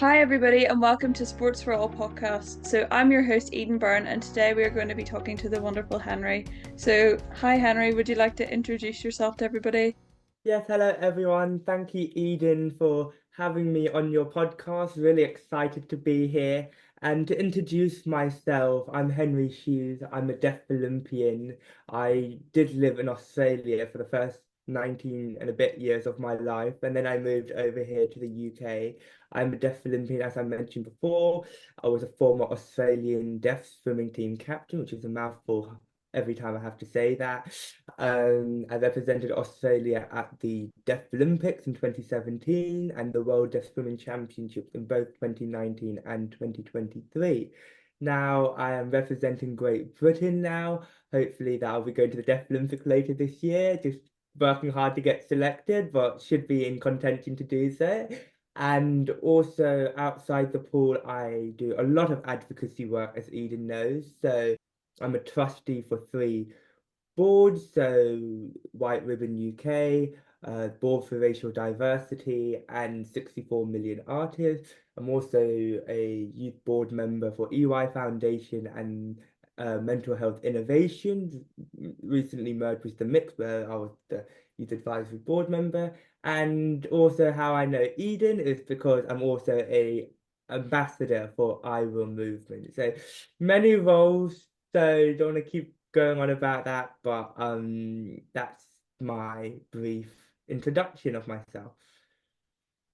Hi, everybody, and welcome to Sports for All podcast. So, I'm your host, Eden Byrne, and today we are going to be talking to the wonderful Henry. So, hi, Henry, would you like to introduce yourself to everybody? Yes, hello everyone. Thank you, Eden, for having me on your podcast. Really excited to be here. And to introduce myself, I'm Henry Hughes. I'm a Deaflympian. I did live in Australia for the first 19 and a bit years of my life, and then I moved over here to the UK. I'm a Deaflympian, as I mentioned before. I was a former Australian deaf swimming team captain, which is a mouthful every time I have to say that. I represented Australia at the Deaflympics in 2017 and the World Deaf Swimming Championships in both 2019 and 2023. Now I am representing Great Britain now. Hopefully that I'll be going to the Deaflympics later this year. Just working hard to get selected, but should be in contention to do so. And also outside the pool, I do a lot of advocacy work, as Eden knows. So I'm a trustee for three boards, so White Ribbon UK, Board for Racial Diversity, and 64 Million Artists. I'm also a youth board member for EY Foundation and Mental Health Innovations, recently merged with the Mix, where I was the youth advisory board member. And also, how I know Eden is because I'm also a ambassador for I Will movement. So many roles. So don't want to keep going on about that, but that's my brief introduction of myself.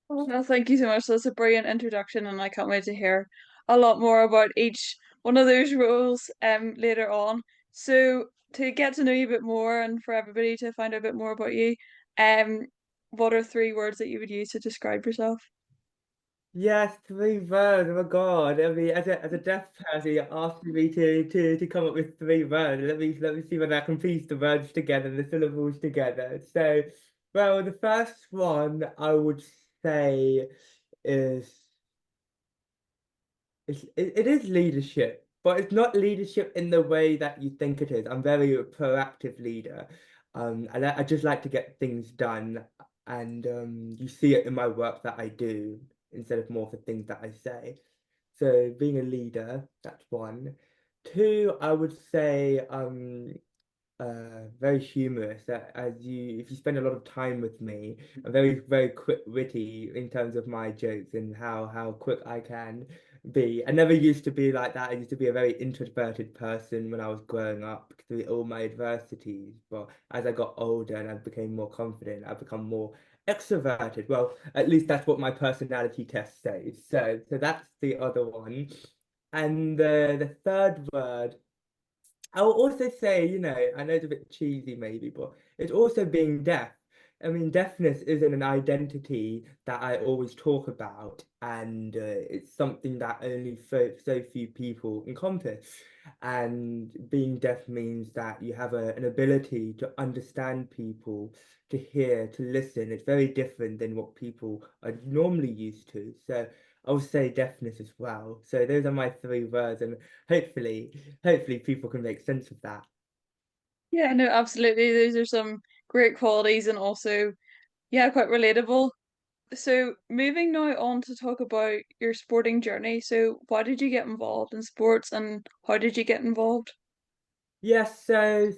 Well, thank you so much. That's a brilliant introduction, and I can't wait to hear a lot more about each one of those roles later on. So, to get to know you a bit more and for everybody to find out a bit more about you, um, what are three words that you would use to describe yourself? Yes, three words. Oh my God. I mean, as a deaf person, you're asking me to come up with three words. Let me see whether I can piece the words together, the syllables together. So, well, the first one I would say is it is leadership, but it's not leadership in the way that you think it is. I'm very a proactive leader. I just like to get things done, and you see it in my work that I do instead of more of the things that I say. So being a leader, that's one. Two, I would say very humorous. That as you, if you spend a lot of time with me, I'm very quick witty in terms of my jokes and how quick I can be. I never used to be like that. I used to be a very introverted person when I was growing up through all my adversities. But as I got older and I became more confident, I've become more extroverted. Well, at least that's what my personality test says. So that's the other one. And the third word. I will also say, I know it's a bit cheesy maybe, but it's also being deaf. I mean, deafness isn't an identity that I always talk about, and it's something that only so few people encompass. And being deaf means that you have an ability to understand people, to hear, to listen. It's very different than what people are normally used to. So I would say deafness as well. So those are my three words, and hopefully people can make sense of that. Yeah, no, absolutely. Those are some great qualities and also, yeah, quite relatable. So, moving now on to talk about your sporting journey. So, why did you get involved in sports and how did you get involved? Yes, so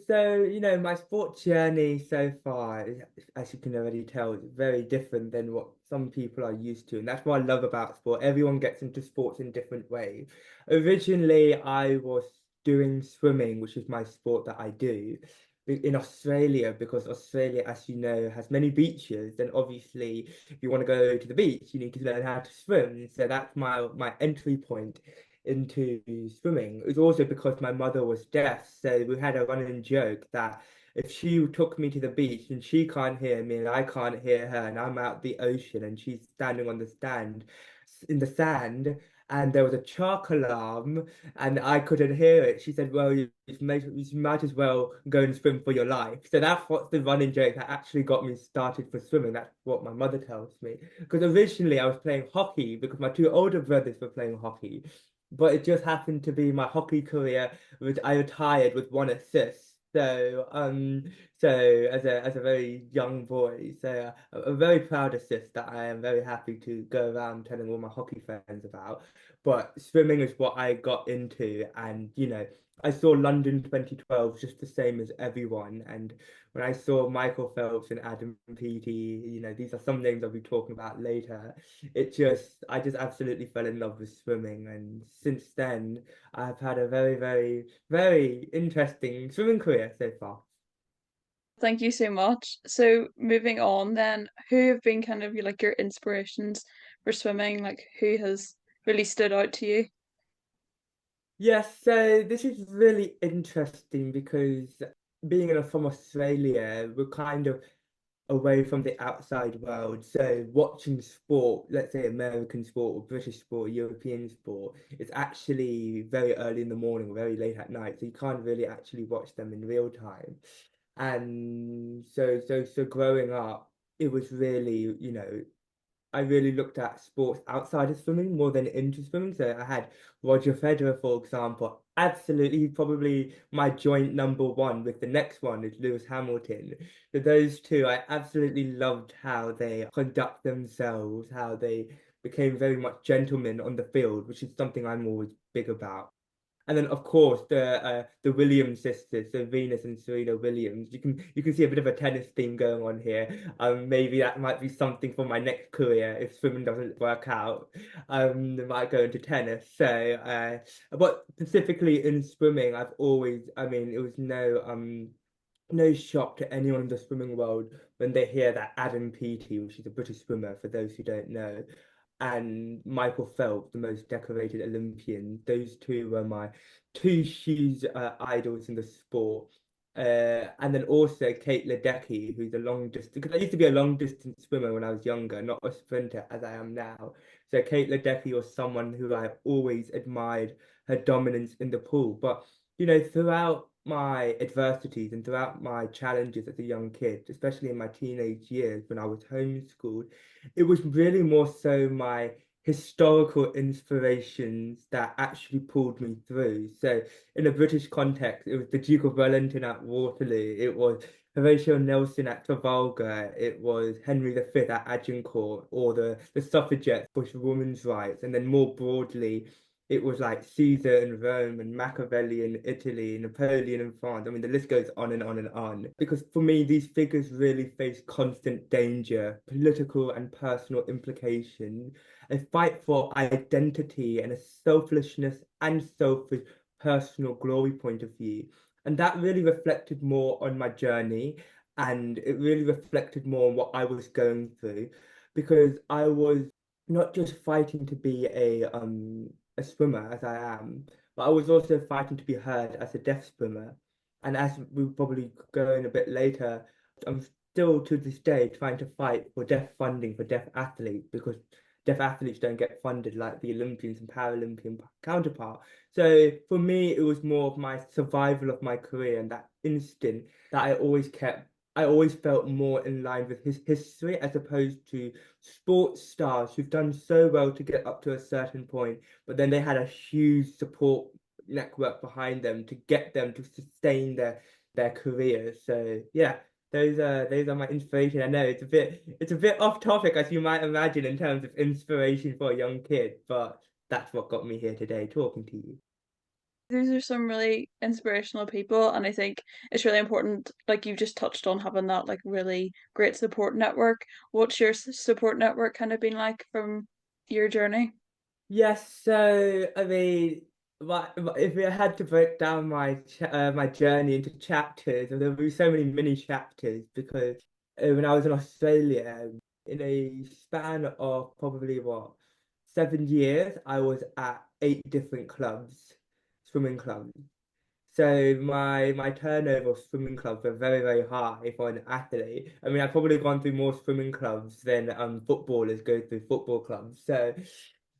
my sports journey so far, as you can already tell, is very different than what some people are used to, and that's what I love about sport. Everyone gets into sports in different ways. Originally, I was doing swimming, which is my sport that I do in Australia, because Australia, as you know, has many beaches, and obviously, if you want to go to the beach, you need to learn how to swim. So that's my entry point into swimming. It was also because my mother was deaf, so we had a running joke that if she took me to the beach and she can't hear me and I can't hear her and I'm out the ocean and she's standing on the stand in the sand and there was a shark alarm and I couldn't hear it, she said, well, you might as well go and swim for your life. So that's what's the running joke that actually got me started for swimming. That's what my mother tells me. Because originally I was playing hockey because my two older brothers were playing hockey, but it just happened to be my hockey career, which I retired with one assist. So as a very young boy, I'm very proud of this that I am very happy to go around telling all my hockey friends about. But swimming is what I got into, and I saw London 2012 just the same as everyone. And when I saw Michael Phelps and Adam Peaty, these are some names I'll be talking about later. I just absolutely fell in love with swimming, and since then, I've had a very, very, very interesting swimming career so far. Thank you so much. So moving on then, who have been kind of like your inspirations for swimming? Like who has really stood out to you? Yes, so this is really interesting because from Australia, we're kind of away from the outside world. So watching sport, let's say American sport or British sport, European sport, it's actually very early in the morning, very late at night. So you can't really actually watch them in real time. And so growing up, it was really, I really looked at sports outside of swimming more than into swimming. So I had Roger Federer, for example. Absolutely, he's probably my joint number one with the next one is Lewis Hamilton. So those two, I absolutely loved how they conduct themselves, how they became very much gentlemen on the field, which is something I'm always big about. And then of course the Williams sisters, so Venus and Serena Williams. You can see a bit of a tennis theme going on here. Maybe that might be something for my next career if swimming doesn't work out. I might go into tennis. But specifically in swimming, I mean, it was no shock to anyone in the swimming world when they hear that Adam Peaty, which is a British swimmer, for those who don't know, and Michael Phelps, the most decorated Olympian. Those two were my two huge idols in the sport. And then also Kate Ledecky, who's a long distance, because I used to be a long distance swimmer when I was younger, not a sprinter as I am now. So Kate Ledecky was someone who I always admired her dominance in the pool. But throughout my adversities and throughout my challenges as a young kid, especially in my teenage years when I was homeschooled, it was really more so my historical inspirations that actually pulled me through. So, in a British context, it was the Duke of Wellington at Waterloo, it was Horatio Nelson at Trafalgar, it was Henry V at Agincourt, or the suffragettes for women's rights, and then more broadly, it was like Caesar in Rome and Machiavelli in Italy, Napoleon in France. I mean, the list goes on and on and on. Because for me, these figures really face constant danger, political and personal implication, a fight for identity and a selflessness and selfish personal glory point of view. And that really reflected more on my journey and it really reflected more on what I was going through because I was not just fighting to be a swimmer as I am, but I was also fighting to be heard as a deaf swimmer. And as we'll probably go in a bit later, I'm still to this day trying to fight for deaf funding for deaf athletes because deaf athletes don't get funded like the Olympians and Paralympian counterpart. So for me, it was more of my survival of my career and that instinct that I always kept. I always felt more in line with his history as opposed to sports stars who've done so well to get up to a certain point, but then they had a huge support network behind them to get them to sustain their careers. So yeah, those are my inspiration. I know it's a bit off topic as you might imagine in terms of inspiration for a young kid, but that's what got me here today talking to you. These are some really inspirational people, and I think it's really important, like you just touched on, having that like really great support network. What's your support network kind of been like from your journey? Yes, so I mean, if I had to break down my journey into chapters, there would be so many mini chapters because when I was in Australia, in a span of probably 7 years, I was at 8 different clubs, swimming clubs. So my turnover of swimming clubs were very, very high for an athlete. I mean, I've probably gone through more swimming clubs than footballers go through football clubs.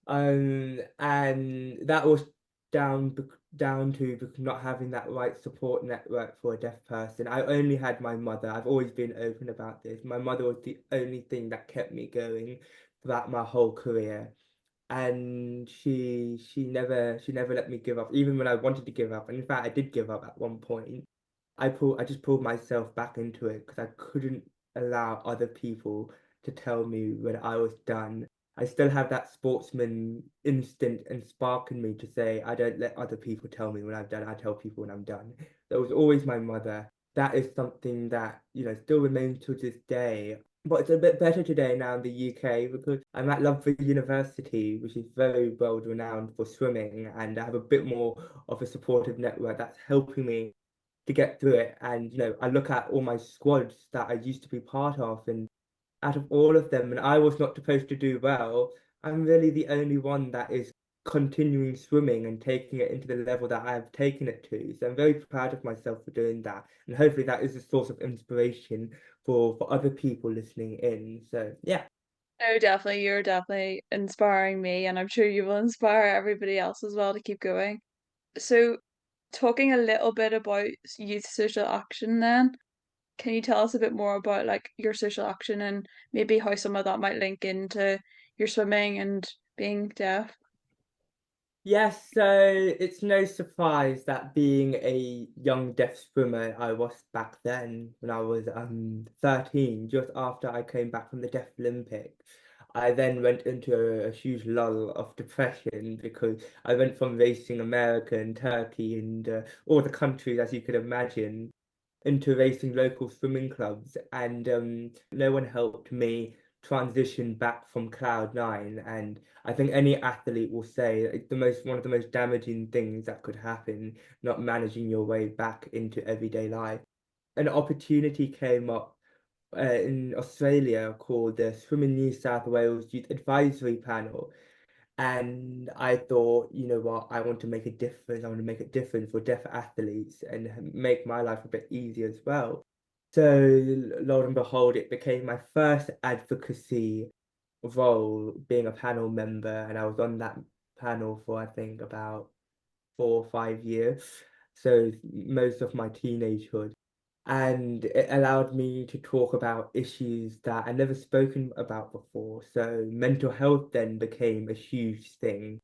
And that was down to not having that right support network for a deaf person. I only had my mother. I've always been open about this. My mother was the only thing that kept me going throughout my whole career and she never let me give up even when I wanted to give up, and in fact I did give up at one point. I just pulled myself back into it because I couldn't allow other people to tell me when I was done. I still have that sportsman instinct and spark in me to say, I don't let other people tell me when I'm done. I tell people when I'm done. That was always my mother. That is something that, still remains to this day. But it's a bit better today now in the UK because I'm at Loughborough University, which is very well renowned for swimming, and I have a bit more of a supportive network that's helping me to get through it. And I look at all my squads that I used to be part of, and out of all of them, and I was not supposed to do well, I'm really the only one that is continuing swimming and taking it into the level that I have taken it to. So I'm very proud of myself for doing that. And hopefully that is a source of inspiration for other people listening in. So yeah. No, definitely, you're definitely inspiring me, and I'm sure you will inspire everybody else as well to keep going. So, talking a little bit about youth social action, then, can you tell us a bit more about like your social action and maybe how some of that might link into your swimming and being deaf? Yes, so it's no surprise that being a young deaf swimmer, I was back then when I was 13, just after I came back from the Deaflympic. I then went into a huge lull of depression because I went from racing America and Turkey and all the countries, as you could imagine, into racing local swimming clubs, and no one helped me transition back from Cloud9. And I think any athlete will say that it's the most one of the most damaging things that could happen, not managing your way back into everyday life. An opportunity came up in Australia called the Swimming New South Wales Youth Advisory Panel. And I thought, you know what, I want to make a difference. I want to make a difference for deaf athletes and make my life a bit easier as well. So, lo and behold, it became my first advocacy role being a panel member. And I was on that panel for, I think, about 4 or 5 years. So, most of my teenagehood. And it allowed me to talk about issues that I never spoken about before. So mental health then became a huge thing.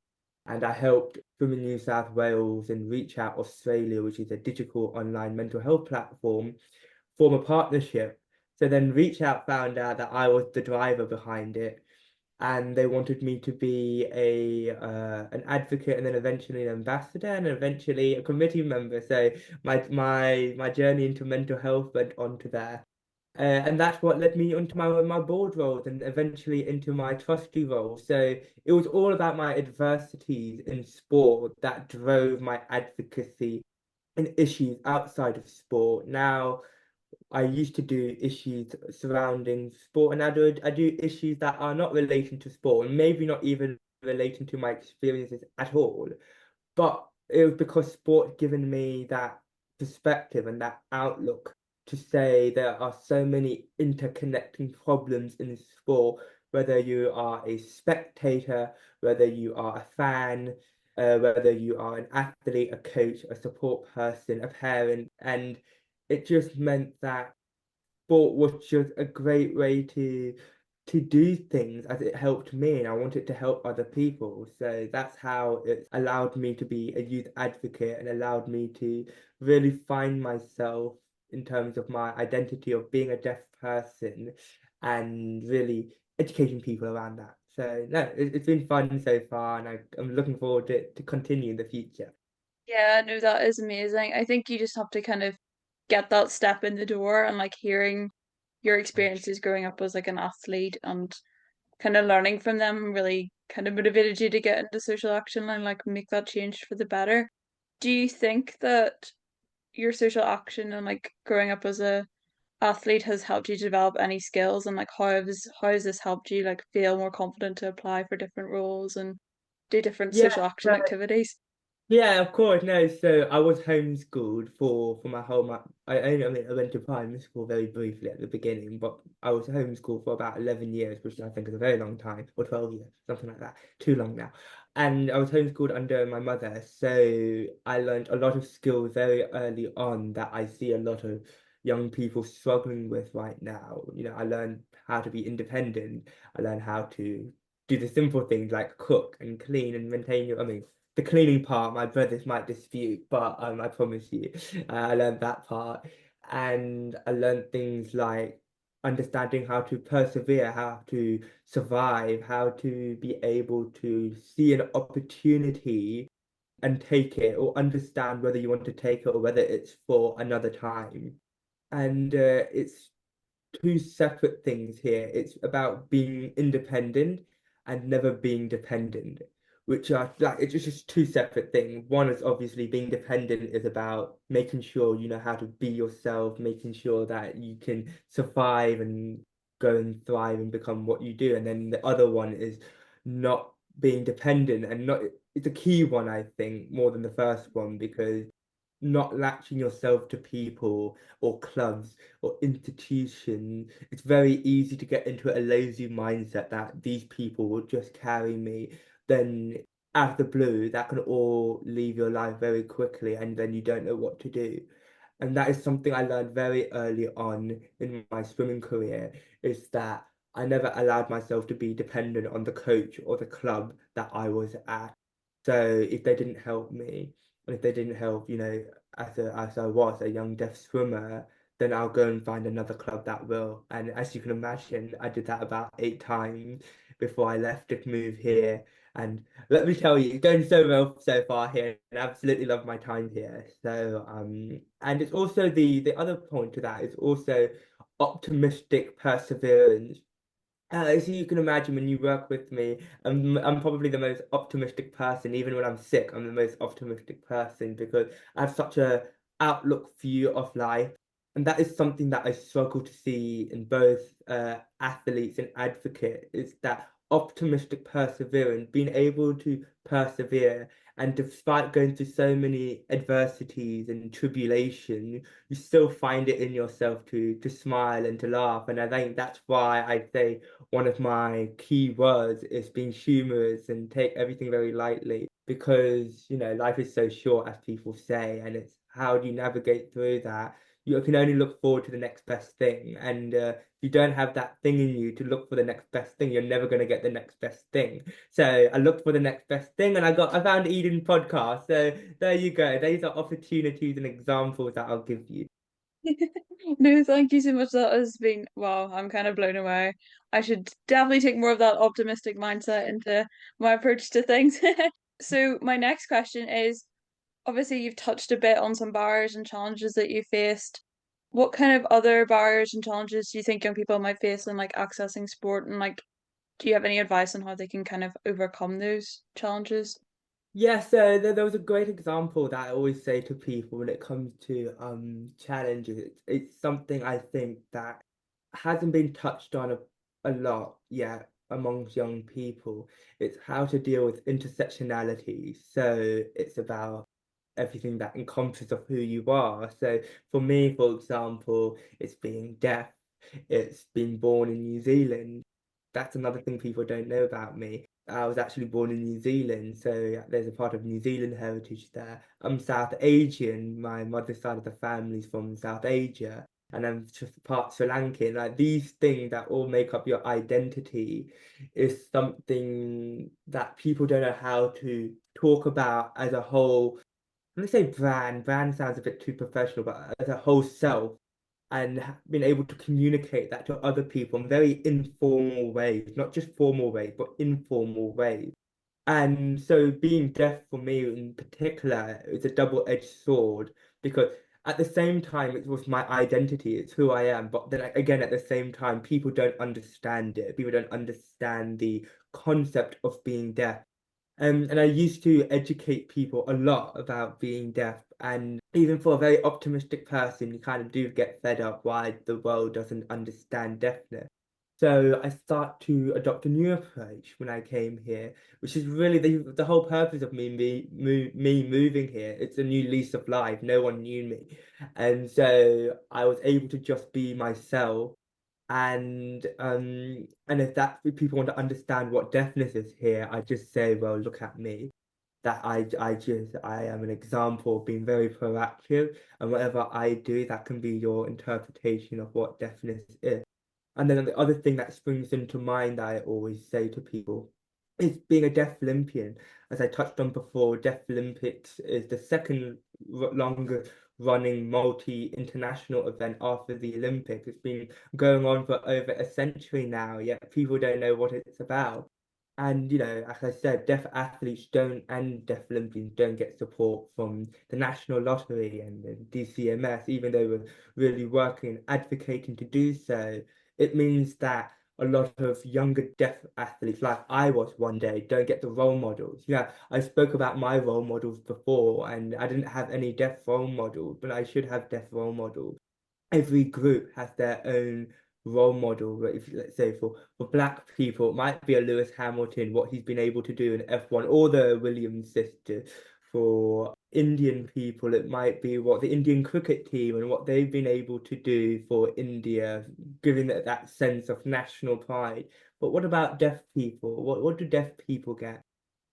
And I helped Women New South Wales and Reach Out Australia, which is a digital online mental health platform, form a partnership. So then Reach Out found out that I was the driver behind it, and they wanted me to be a an advocate and then eventually an ambassador and eventually a committee member. So my journey into mental health went on to there. And that's what led me onto my board roles and eventually into my trustee role. So it was all about my adversities in sport that drove my advocacy and issues outside of sport. Now I used to do issues surrounding sport, and I do issues that are not relating to sport, and maybe not even relating to my experiences at all. But it was because sport given me that perspective and that outlook to say there are so many interconnecting problems in sport, whether you are a spectator, whether you are a fan, whether you are an athlete, a coach, a support person, a parent, and it just meant that sport was just a great way to do things as it helped me and I wanted to help other people. So that's how it allowed me to be a youth advocate and allowed me to really find myself in terms of my identity of being a deaf person and really educating people around that. So no, it's been fun so far and I'm looking forward to continue in the future. Yeah, no, that is amazing. I think you just have to kind of get that step in the door and like hearing your experiences growing up as like an athlete and kind of learning from them really kind of motivated you to get into social action and like make that change for the better. Do you think that your social action and like growing up as a athlete has helped you develop any skills and like how has this helped you like feel more confident to apply for different roles and do different Yeah, social action activities? yeah, of course. No, so I was homeschooled for my whole I mean I went to primary school very briefly at the beginning, but I was homeschooled for about 11 years, which I think is a very long time, or 12 years, something like that. Too long now. And I was homeschooled under my mother, so I learned a lot of skills very early on that I see a lot of young people struggling with right now. I learned how to be independent. I learned how to do the simple things like cook and clean and maintain your, I mean, The cleaning part, my brothers might dispute, but I promise you, I learned that part. And I learned things like understanding how to persevere, how to survive, how to be able to see an opportunity and take it, or understand whether you want to take it or whether it's for another time. And it's two separate things here. It's about being independent and never being dependent, which are like it's just two separate things. One is obviously being dependent is about making sure you know how to be yourself, making sure that you can survive and go and thrive and become what you do. And then the other one is not being dependent and not it's a key one, I think, more than the first one because not latching yourself to people or clubs or institutions, it's very easy to get into a lazy mindset that these people will just carry me. Then, out of the blue, that can all leave your life very quickly, and then you don't know what to do. And that is something I learned very early on in my swimming career, is that I never allowed myself to be dependent on the coach or the club that I was at. So if they didn't help me, and if they didn't help, you know, as I was a young deaf swimmer, then I'll go and find another club that will. And as you can imagine, I did that about 8 times before I left to move here. And let me tell you, it's going so well so far here, and I absolutely love my time here. So, and it's also the other point to that is also optimistic perseverance. As you can imagine, when you work with me, I'm probably the most optimistic person. Even when I'm sick, I'm the most optimistic person because I have such a outlook view of life, and that is something that I struggle to see in both athletes and advocate. Is that optimistic perseverance, being able to persevere, and despite going through so many adversities and tribulation, you still find it in yourself to smile and to laugh. And I think that's why I say one of my key words is being humorous and take everything very lightly because, you know, life is so short, as people say, and it's how do you navigate through that? You can only look forward to the next best thing. And if you don't have that thing in you to look for the next best thing, you're never going to get the next best thing. So I looked for the next best thing and I found Eden podcast. So there you go. These are opportunities and examples that I'll give you. No, thank you so much. That has been, wow, I'm kind of blown away. I should definitely take more of that optimistic mindset into my approach to things. So, my next question is obviously, you've touched a bit on some barriers and challenges that you faced. What kind of other barriers and challenges do you think young people might face in like accessing sport and like, do you have any advice on how they can kind of overcome those challenges? Yeah, so there was a great example that I always say to people when it comes to challenges. It's something I think that hasn't been touched on a lot yet amongst young people. It's how to deal with intersectionality. So it's about everything that encompasses of who you are. So for me, for example, it's being deaf, it's being born in New Zealand. That's another thing people don't know about me. I was actually born in New Zealand, so yeah, there's a part of New Zealand heritage there. I'm South Asian. My mother's side of the family's from South Asia, and I'm just part Sri Lankan. Like these things that all make up your identity is something that people don't know how to talk about as a whole. When I say brand sounds a bit too professional, but as a whole self and being able to communicate that to other people in very informal ways, not just formal ways, but informal ways. And so being deaf for me in particular is a double-edged sword because at the same time it was my identity, it's who I am, but then again at the same time people don't understand it. People don't understand the concept of being deaf. And I used to educate people a lot about being deaf. And even for a very optimistic person, you kind of do get fed up why the world doesn't understand deafness. So I start to adopt a new approach when I came here, which is really the whole purpose of me moving here. It's a new lease of life. No one knew me, and so I was able to just be myself and if people want to understand what deafness is here, I just say, well, look at me. That I am an example of being very proactive, and whatever I do, that can be your interpretation of what deafness is. And then the other thing that springs into mind that I always say to people is being a Deaflympian. As I touched on before, Deaflympics is the second longest running multi-international event after the Olympics. It's been going on for over a century now, yet people don't know what it's about. And as I said, deaf athletes don't and deaf Olympians don't get support from the National Lottery and the DCMS, even though we're really working and advocating to do so. It means that a lot of younger deaf athletes, like I was one day, don't get the role models. Yeah, I spoke about my role models before, and I didn't have any deaf role models, but I should have deaf role models. Every group has their own role model. But if let's say for black people, it might be a Lewis Hamilton, what he's been able to do in F1, or the Williams sisters. For Indian people, it might be what the Indian cricket team and what they've been able to do for India, giving that sense of national pride. But what about deaf people? What do deaf people get?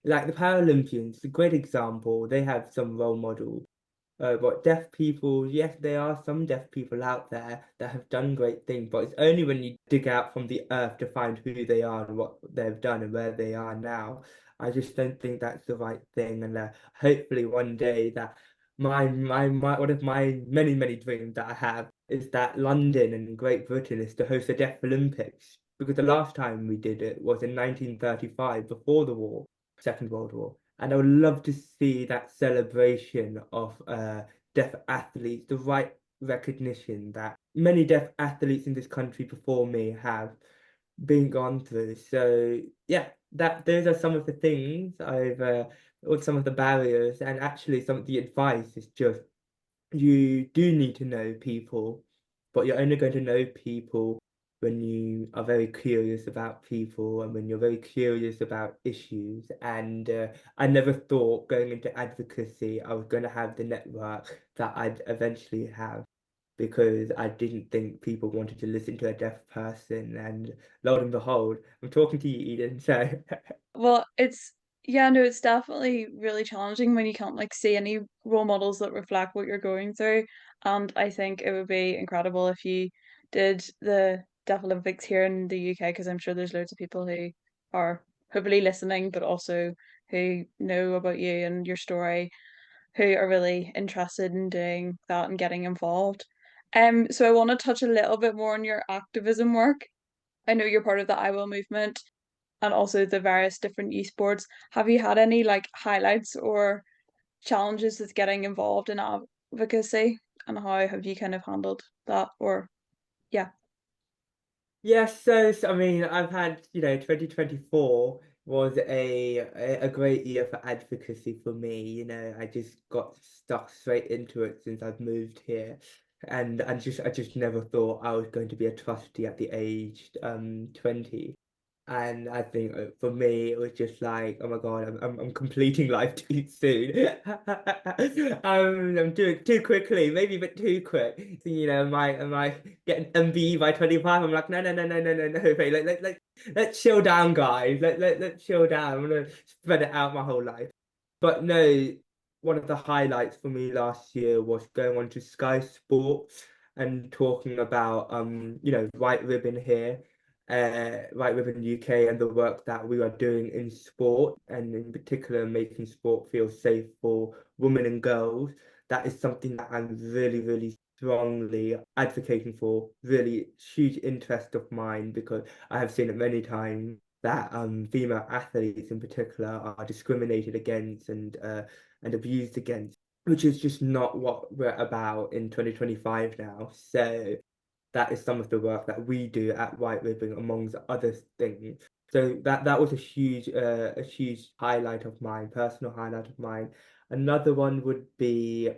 Like the Paralympians, a great example. They have some role models. But deaf people, yes, there are some deaf people out there that have done great things, but it's only when you dig out from the earth to find who they are and what they've done and where they are now. I just don't think that's the right thing. And hopefully one day that my one of my many dreams that I have is that London and Great Britain is to host the Deaf Olympics. Because the last time we did it was in 1935, before the war, Second World War. And I would love to see that celebration of deaf athletes, the right recognition that many deaf athletes in this country before me have been gone through. So yeah, that those are some of the things or some of the barriers, and actually some of the advice is just you do need to know people, but you're only going to know people when you are very curious about people and when you're very curious about issues. And I never thought going into advocacy I was going to have the network that I'd eventually have because I didn't think people wanted to listen to a deaf person. And lo and behold, I'm talking to you, Eden. So Well, it's yeah, no, it's definitely really challenging when you can't like see any role models that reflect what you're going through. And I think it would be incredible if you did the Deaf Olympics here in the UK, because I'm sure there's loads of people who are hopefully listening, but also who know about you and your story, who are really interested in doing that and getting involved. So I want to touch a little bit more on your activism work. I know you're part of the I Will movement and also the various different esports. Have you had any like highlights or challenges with getting involved in advocacy, and how have you kind of handled that? Or yeah. yes, so I mean, I've had, 2024 was a great year for advocacy for me. I just got stuck straight into it since I've moved here. And I just never thought I was going to be a trustee at the age 20. And I think for me, it was just like, oh my God, I'm completing life too soon. I'm doing it too quickly, maybe a bit too quick. So, am I getting MBE by 25? I'm like, no, wait, let's chill down, guys. Let's chill down. I'm gonna spread it out my whole life. But no, one of the highlights for me last year was going on to Sky Sports and talking about White Ribbon here, White Ribbon UK, and the work that we are doing in sport, and in particular making sport feel safe for women and girls. That is something that I'm really strongly advocating for, really huge interest of mine, because I have seen it many times that female athletes in particular are discriminated against and abused against, which is just not what we're about in 2025 now. So that is some of the work that we do at White Ribbon, amongst other things. So that was a huge highlight of mine, personal highlight of mine. Another one would be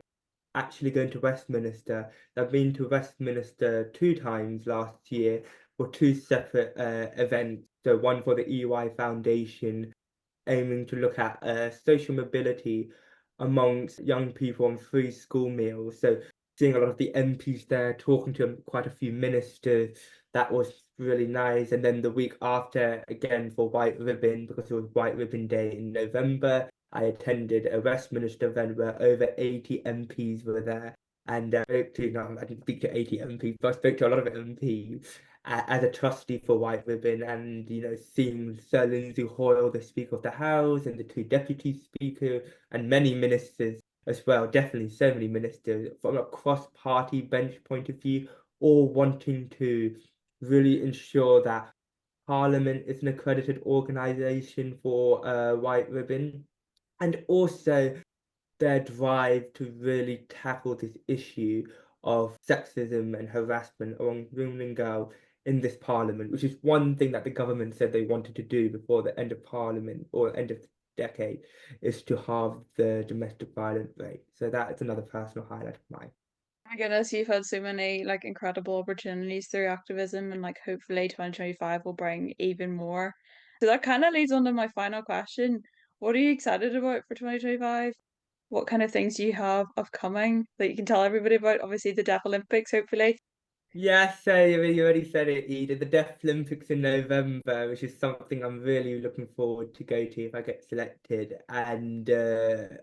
actually going to Westminster. I've been to Westminster 2 times last year for two separate events. So one for the EY Foundation, aiming to look at social mobility amongst young people on free school meals. So seeing a lot of the MPs there, talking to quite a few ministers, that was really nice. And then the week after, again for White Ribbon, because it was White Ribbon Day in November, I attended a Westminster event where over 80 MPs were there. And I spoke to, no, I didn't speak to 80 MPs, but I spoke to a lot of MPs. as a trustee for White Ribbon, and seeing Sir Lindsay Hoyle, the Speaker of the House, and the two deputy speakers, and many ministers as well. Definitely so many ministers from a cross-party bench point of view, all wanting to really ensure that Parliament is an accredited organisation for White Ribbon, and also their drive to really tackle this issue of sexism and harassment among women and girls in this parliament, which is one thing that the government said they wanted to do before the end of parliament or end of the decade, is to halve the domestic violence rate. So that is another personal highlight of mine. My goodness, you've had so many like incredible opportunities through activism, and like hopefully 2025 will bring even more. So that kind of leads on to my final question. What are you excited about for 2025? What kind of things do you have upcoming that you can tell everybody about? Obviously, the Deaf Olympics, hopefully. Yes, so you already said it, Eda. The Deaflympics in November, which is something I'm really looking forward to go to if I get selected. And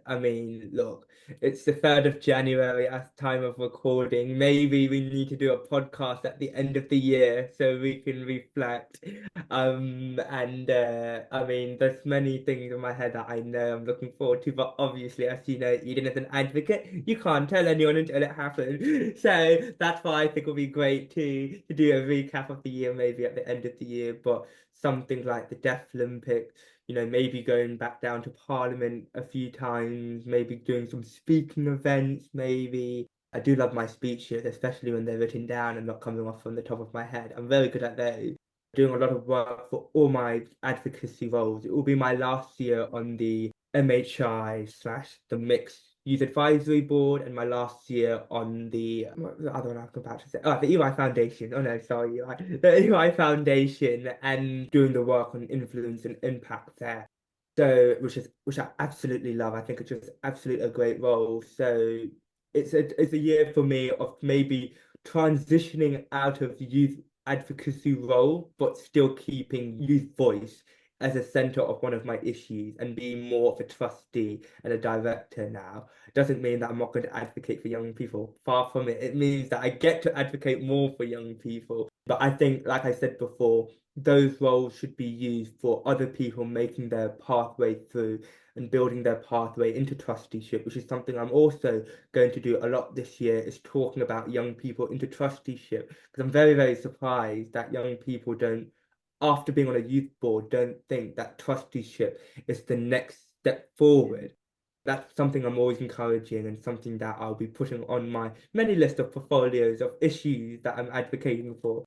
I mean, look, it's the 3rd of January at time of recording. Maybe we need to do a podcast at the end of the year so we can reflect. And I mean, there's many things in my head that I know I'm looking forward to, but obviously, as you know, Eden, as an advocate, you can't tell anyone until it happens. So that's why I think it'll be great to do a recap of the year, maybe at the end of the year. But something like the Deaflympics, maybe going back down to Parliament a few times, maybe doing some speaking events, maybe. I do love my speeches, especially when they're written down and not coming off from the top of my head. I'm very good at those. Doing a lot of work for all my advocacy roles. It will be my last year on the MHI slash the Mixed Youth Advisory Board, and my last year on the what was the other one I was about to say? Oh, the EY Foundation. Oh no, sorry, EY. The EY Foundation, and doing the work on influence and impact there. So, which I absolutely love. I think it's just absolutely a great role. So it's a year for me of maybe transitioning out of youth advocacy role, but still keeping youth voice as a center of one of my issues, and being more of a trustee and a director now. Doesn't mean that I'm not going to advocate for young people. Far from it. It means that I get to advocate more for young people. But I think, like I said before, those roles should be used for other people making their pathway through and building their pathway into trusteeship, which is something I'm also going to do a lot this year, is talking about young people into trusteeship. Because I'm very, very surprised that young people don't, after being on a youth board, don't think that trusteeship is the next step forward. That's something I'm always encouraging, and something that I'll be putting on my many list of portfolios of issues that I'm advocating for.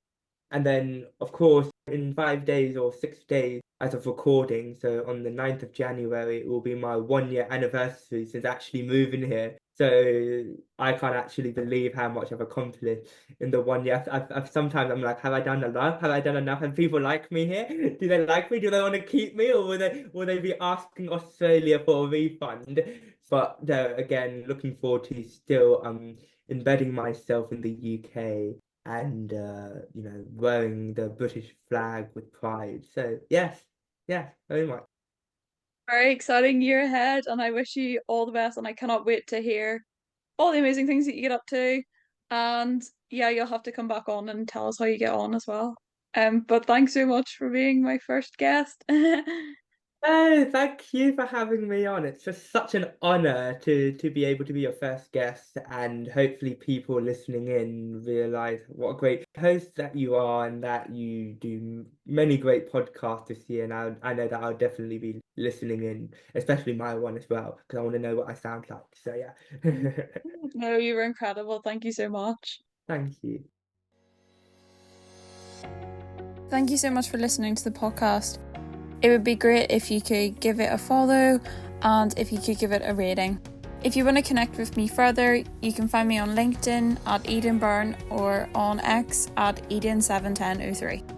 And then, of course, in 5 days or 6 days as of recording, so on the 9th of January, it will be my 1 year anniversary since actually moving here. So I can't actually believe how much I've accomplished in the 1 year. I've sometimes I'm like, have I done enough? Have I done enough? And people like me here? Do they like me? Do they want to keep me, or will they be asking Australia for a refund? But no, again, looking forward to still embedding myself in the UK, and wearing the British flag with pride. So yes, very much. Very exciting year ahead, and I wish you all the best. And I cannot wait to hear all the amazing things that you get up to. And yeah, you'll have to come back on and tell us how you get on as well. But thanks so much for being my first guest. Oh, thank you for having me on. It's just such an honor to be able to be your first guest, and hopefully people listening in realize what a great host that you are, and that you do many great podcasts this year. And I know that I'll definitely be listening in, especially my one as well, because I want to know what I sound like. So yeah. No, you were incredible. Thank you so much. Thank you. Thank you so much for listening to the podcast. It would be great if you could give it a follow, and if you could give it a rating. If you want to connect with me further, you can find me on LinkedIn at Eden Byrne, or on X at Eden71003.